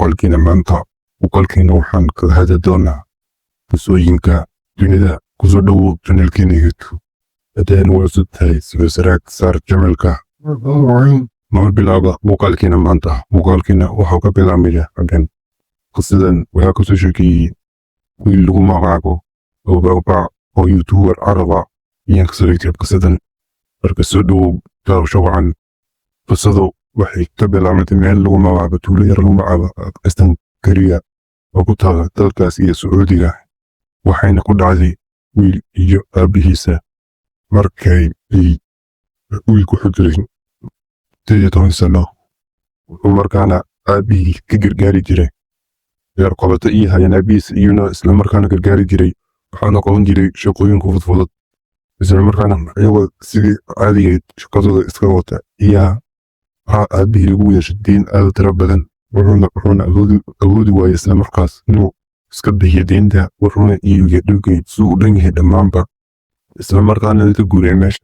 muuqaalkiina maanta muuqaalkiina waxaan kaga hadli doonaa qisooyinka dunida kusoo dhowow channelkeena YouTube. Haddii waa cusub tahay subscribe saar channelka noo bilaaba muuqaalkiina maanta. Muuqaalkiina waxaa ka bilaabmaya habeen qisadan waxaa kasoo sheekeeyey wiil lagu magacaabo Obaba oo YouTuber Araba iyo kasoo qisadan marka soo dhowow daawasho wacan. Qisadu waxay ka bilaabantay meel lagu magacaabo tuulo yar lagu magacaabo Eastern Korea oo ku taala dalkaas iyo Sacuudiga, waxayna ku dhacday wiil iyo aabihiisa markay wiilku xujiray 10 sano. Wuxuu markaana aabihii ka gargaari jiray yar qabata iyo hayaan aabihiisa iyona isla markaana gargaari jiray, waxaana qaban jiray shaqooyinka fudud isla markaana iyagoo sidii caadiga shaqadooda iska wata iyo aabihii lagu yeeshay deyn aad u tiro badan. wuxuuna awoodi waayay isla markaas inuu iska bixiyo deynta, wuxuuna iibiyey dhulkii si uu dhan yahay dhammaanba, isla markaana ka guuray meesha.